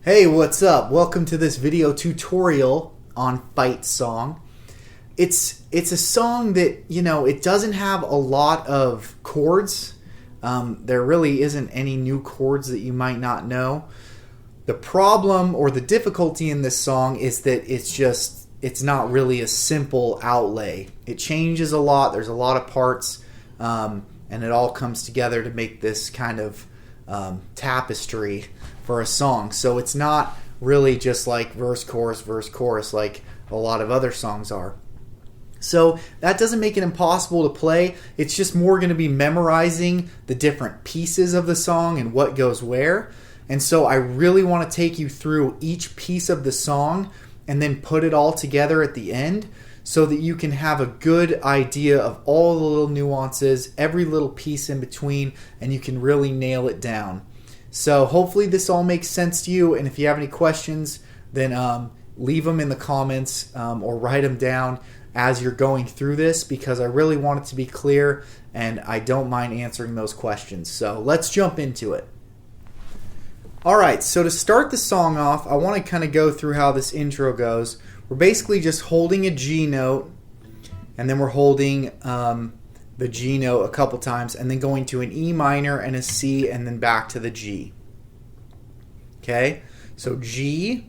Hey, what's up? Welcome to this video tutorial on Fight Song. It's a song that, it doesn't have a lot of chords. There really isn't any new chords that you might not know. The problem or the difficulty in this song is that it's not really a simple outlay. It changes a lot. There's a lot of parts, and it all comes together to make this kind of tapestry for a song. So it's not really just like verse, chorus like a lot of other songs are. So that doesn't make it impossible to play. It's just more going to be memorizing the different pieces of the song and what goes where. And so I really want to take you through each piece of the song and then put it all together at the end so that you can have a good idea of all the little nuances, every little piece in between, and you can really nail it down. So hopefully this all makes sense to you, and if you have any questions, then leave them in the comments or write them down as you're going through this, because I really want it to be clear and I don't mind answering those questions. So let's jump into it. Alright, so to start the song off, I want to kind of go through how this intro goes. We're basically just holding a G note, and then we're holding the G note a couple times, and then going to an E minor and a C, and then back to the G. Okay, so G,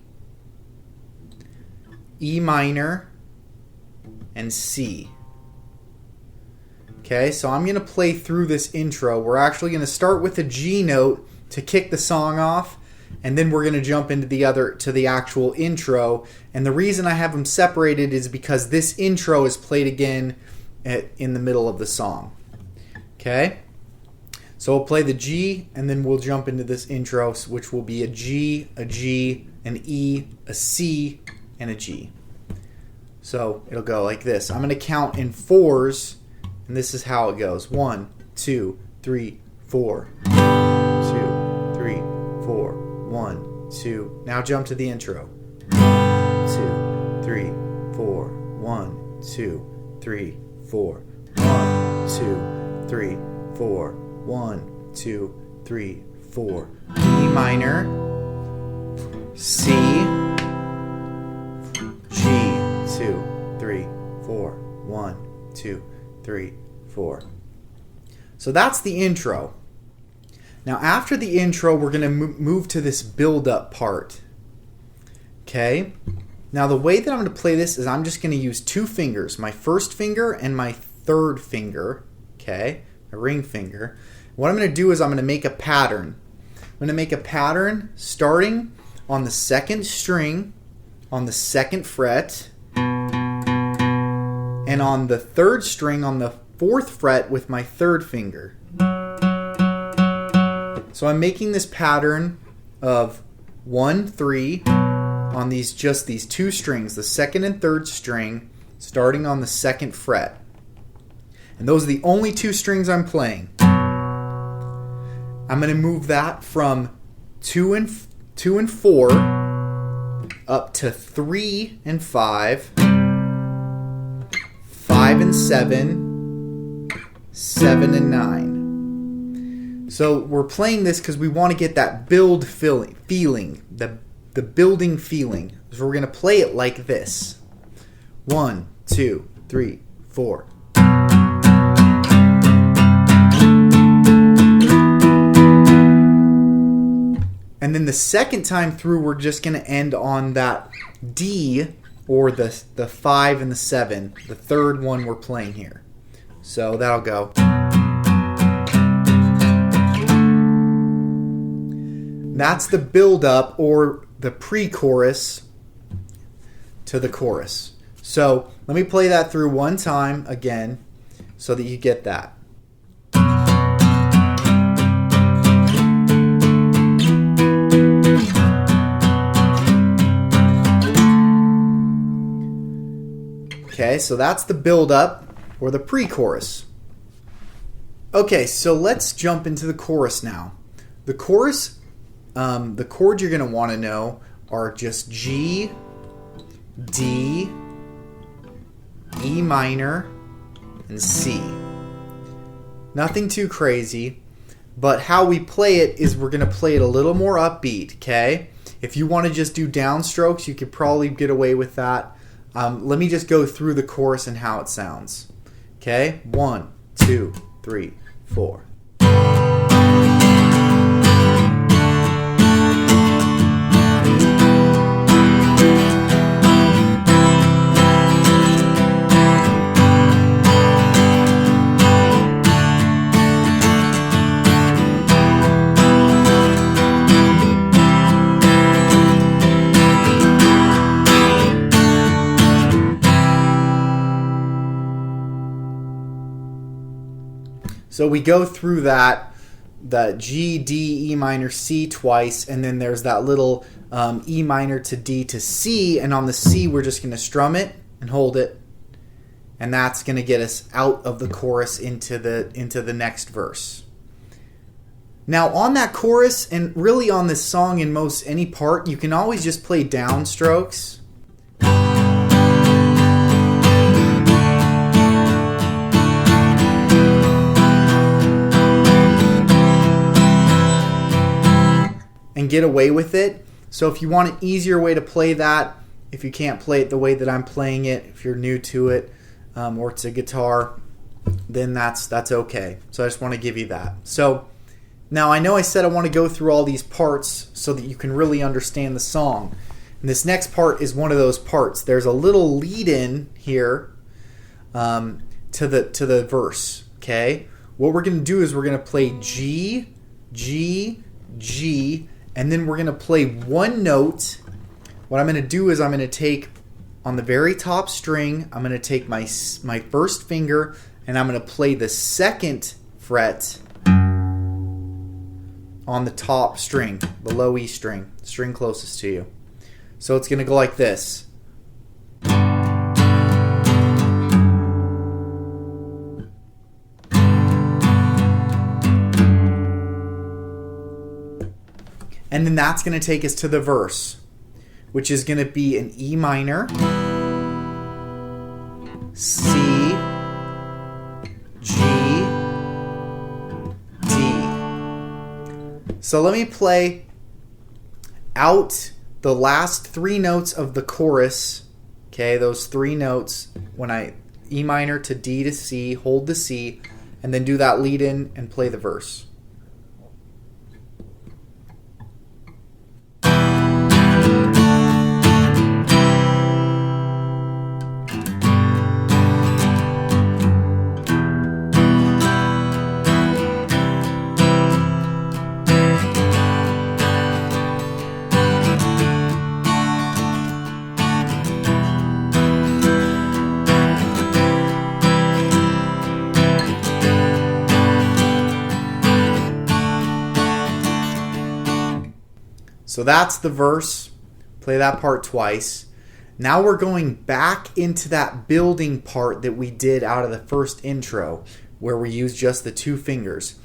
E minor, and C. Okay, so I'm going to play through this intro. We're actually going to start with a G note to kick the song off, and then we're going to jump into the actual intro. And the reason I have them separated is because this intro is played again in the middle of the song. Okay? So we'll play the G, and then we'll jump into this intro, which will be a G, an E, a C, and a G. So it'll go like this. I'm going to count in fours, and this is how it goes. 1, 2, 3, 4. 2, 3, 4. 1, 2. Now jump to the intro. 2, 3, 4. 1, 2, 3, 4. 1, 2, 3, 4. 1, 2, 3, 4. E minor, C, G, 2, 3, 4. 1, 2, 3, 4. So that's the intro. Now after the intro, we're going to move to this build-up part. Okay? Now the way that I'm going to play this is I'm just going to use two fingers, my first finger and my third finger. Okay? My ring finger. What I'm going to do is I'm going to make a pattern. I'm going to make a pattern starting on the second string, on the second fret, and on the third string on the fourth fret with my third finger. So I'm making this pattern of 1, 3 on these two strings, the second and third string, starting on the second fret. And those are the only two strings I'm playing. I'm going to move that from 2 and 4 up to 3 and 5, 5 and 7, 7 and 9. So we're playing this because we want to get that build feeling, the building feeling. So we're going to play it like this. 1, 2, 3, 4. And then the second time through, we're just going to end on that D, or the 5 and the 7, the third one we're playing here. So that'll go. That's the build-up or the pre-chorus to the chorus. So let me play that through one time again so that you get that. Okay, so that's the build-up or the pre-chorus. Okay, so let's jump into the chorus now. The chorus, the chords you're going to want to know are just G, D, E minor, and C. Nothing too crazy, but how we play it is we're going to play it a little more upbeat, okay? If you want to just do downstrokes, you could probably get away with that. Let me just go through the chorus and how it sounds. Okay, 1, 2, 3, 4. So we go through that G, D, E minor, C twice, and then there's that little E minor to D to C, and on the C we're just going to strum it and hold it, and that's going to get us out of the chorus into the next verse. Now on that chorus, and really on this song in most any part, you can always just play downstrokes. And get away with it. So if you want an easier way to play that, if you can't play it the way that I'm playing it, if you're new to it, or it's a guitar, then that's okay. So I just want to give you that. So now I know I said I want to go through all these parts so that you can really understand the song. And this next part is one of those parts. There's a little lead in here to the verse. Okay? What we're going to do is we're going to play G, G, G, and then we're going to play one note. What I'm going to do is I'm going to take on the very top string, I'm going to take my first finger and I'm going to play the second fret on the top string, the low E string, string closest to you. So it's going to go like this. And then that's going to take us to the verse, which is going to be an E minor, C, G, D. So let me play out the last three notes of the chorus. Okay, those three notes, when I E minor to D to C, hold the C, and then do that lead in and play the verse. So that's the verse. Play that part twice. Now we're going back into that building part that we did out of the first intro, where we used just the two fingers.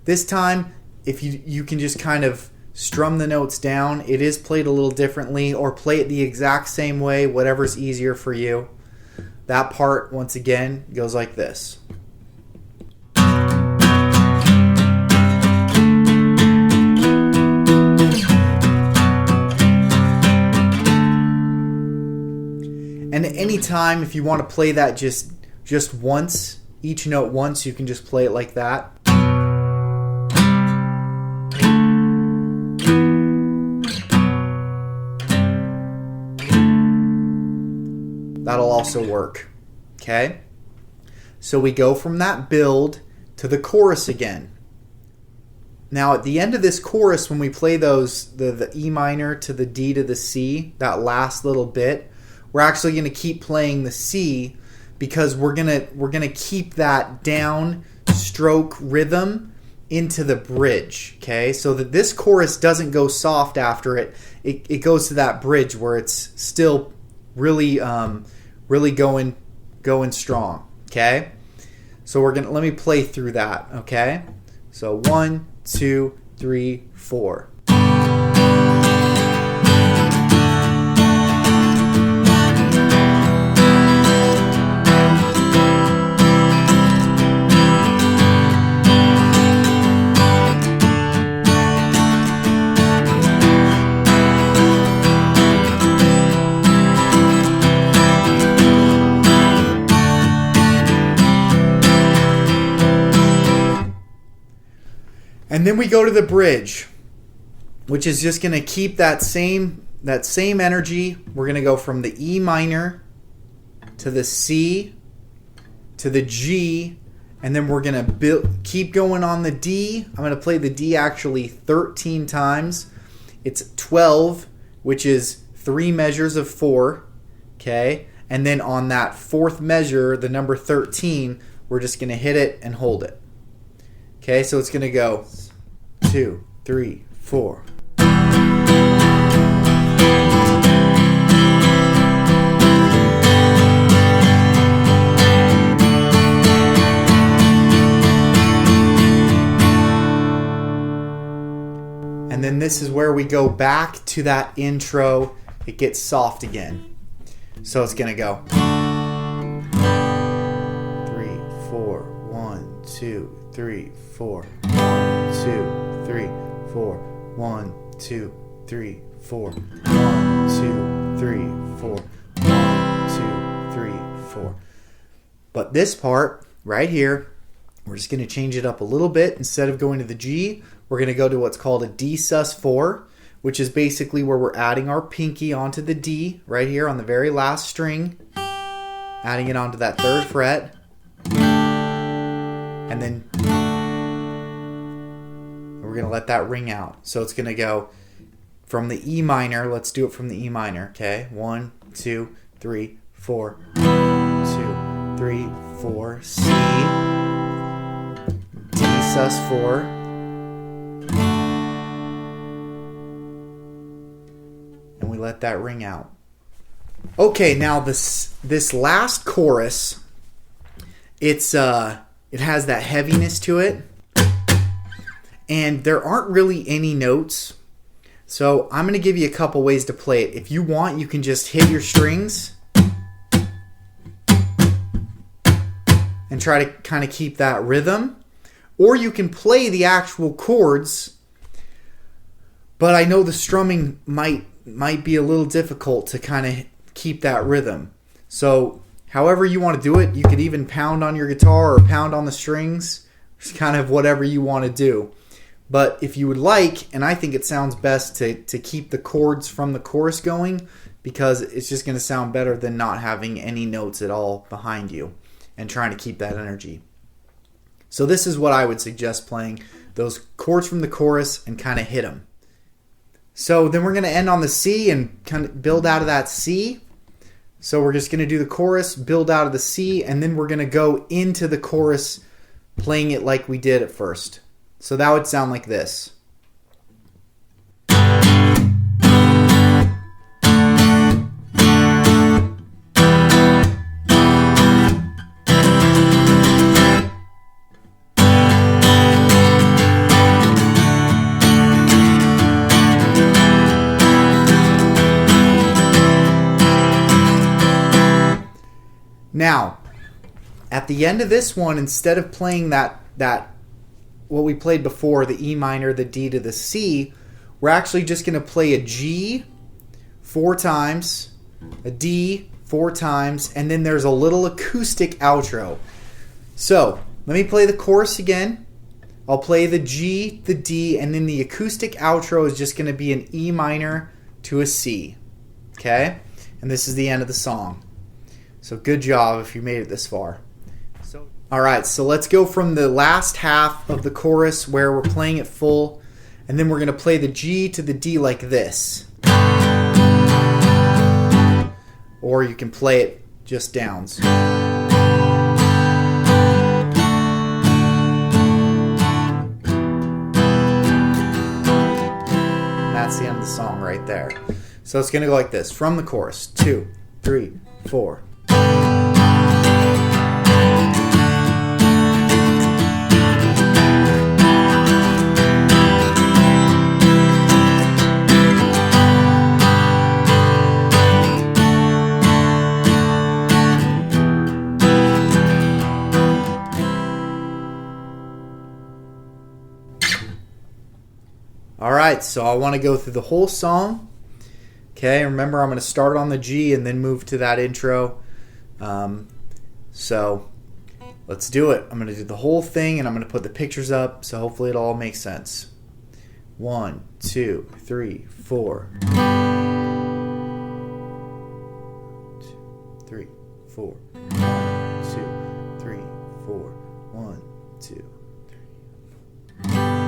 This time, if you can just kind of strum the notes down, it is played a little differently, or play it the exact same way, whatever's easier for you. That part, once again, goes like this. And at any time, if you want to play that just once, each note once, you can just play it like that. That'll also work. Okay? So we go from that build to the chorus again. Now at the end of this chorus, when we play those, the E minor to the D to the C, that last little bit, we're actually going to keep playing the C, because we're gonna keep that down stroke rhythm into the bridge. Okay, so that this chorus doesn't go soft after it. It goes to that bridge where it's still really going strong. Okay, so let me play through that. Okay, so 1, 2, 3, 4. And then we go to the bridge, which is just going to keep that same energy. We're going to go from the E minor to the C to the G, and then we're going to keep going on the D. I'm going to play the D actually 13 times. It's 12, which is 3 measures of 4, okay? And then on that 4th measure, the number 13, we're just going to hit it and hold it. Okay, so it's going to go 2, 3, 4. And then this is where we go back to that intro. It gets soft again. So it's going to go 3, 4, 1, 2, 3, 4, 1, 2, 3, 4, 1, 2, 3, 4, 1, 2, 3, 4, 1, 2, 3, 4. But this part right here, we're just going to change it up a little bit. Instead of going to the G, we're going to go to what's called a D sus4, which is basically where we're adding our pinky onto the D right here on the very last string, adding it onto that 3rd fret, and then we're going to let that ring out. So it's going to go from the E minor. Let's do it from the E minor, okay? 1, 2, 3, 4, 2, 3, 4, C, D sus4, and we let that ring out. Okay, now this last chorus, it has that heaviness to it, and there aren't really any notes. So I'm going to give you a couple ways to play it. If you want, you can just hit your strings and try to kind of keep that rhythm. Or you can play the actual chords, but I know the strumming might be a little difficult to kind of keep that rhythm. So however you want to do it, you could even pound on your guitar or pound on the strings. It's kind of whatever you want to do. But if you would like, and I think it sounds best to keep the chords from the chorus going, because it's just going to sound better than not having any notes at all behind you and trying to keep that energy. So this is what I would suggest playing, those chords from the chorus and kind of hit them. So then we're going to end on the C and kind of build out of that C. So we're just going to do the chorus, build out of the C, and then we're going to go into the chorus playing it like we did at first. So that would sound like this. Now, at the end of this one, instead of playing that what we played before, the E minor, the D to the C, we're actually just going to play a G 4 times, a D 4 times, and then there's a little acoustic outro. So, let me play the chorus again. I'll play the G, the D, and then the acoustic outro is just going to be an E minor to a C. Okay? And this is the end of the song. So good job if you made it this far. Alright, so let's go from the last half of the chorus where we're playing it full, and then we're going to play the G to the D like this. Or you can play it just downs. And that's the end of the song right there. So it's going to go like this, from the chorus. 2, 3, 4. Alright, so I want to go through the whole song. Okay, remember I'm going to start on the G and then move to that intro. So Let's do it. I'm going to do the whole thing, and I'm going to put the pictures up, so hopefully it all makes sense. 1, 2, 3, 4. 2, 3, 4. 1, 2, 3, 4. 1, 2, 3.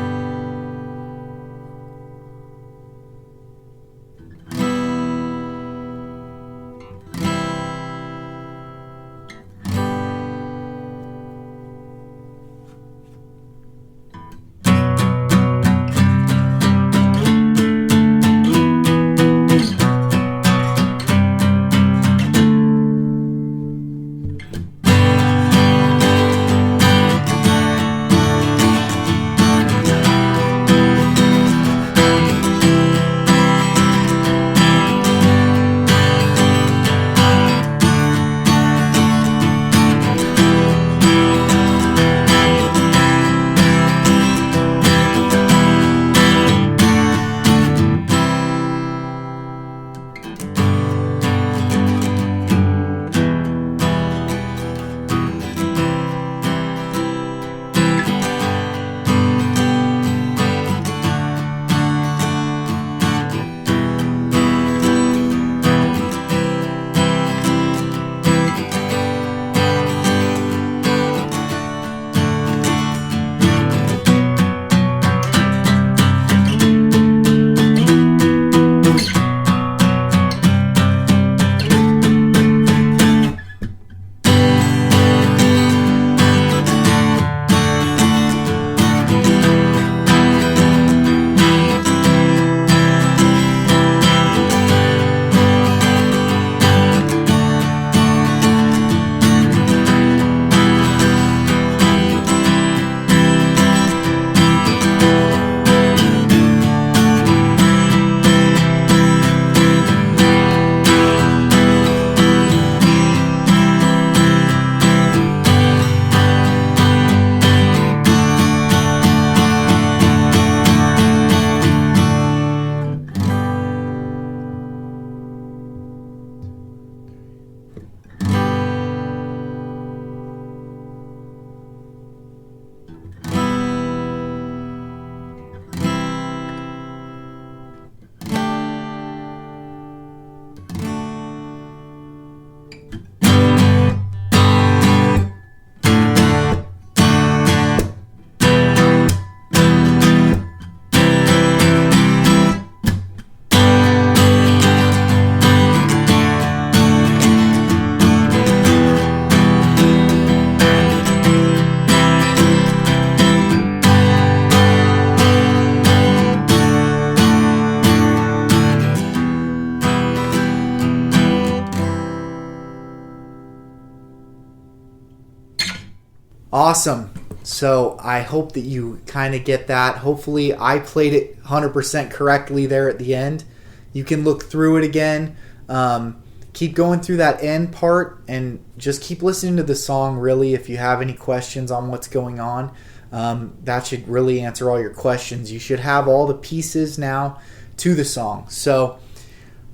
Awesome. So I hope that you kind of get that. Hopefully I played it 100% correctly there at the end. You can look through it again. Keep going through that end part and just keep listening to the song, really. If you have any questions on what's going on, that should really answer all your questions. You should have all the pieces now to the song. So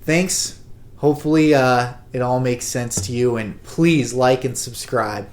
thanks. Hopefully it all makes sense to you, and please like and subscribe.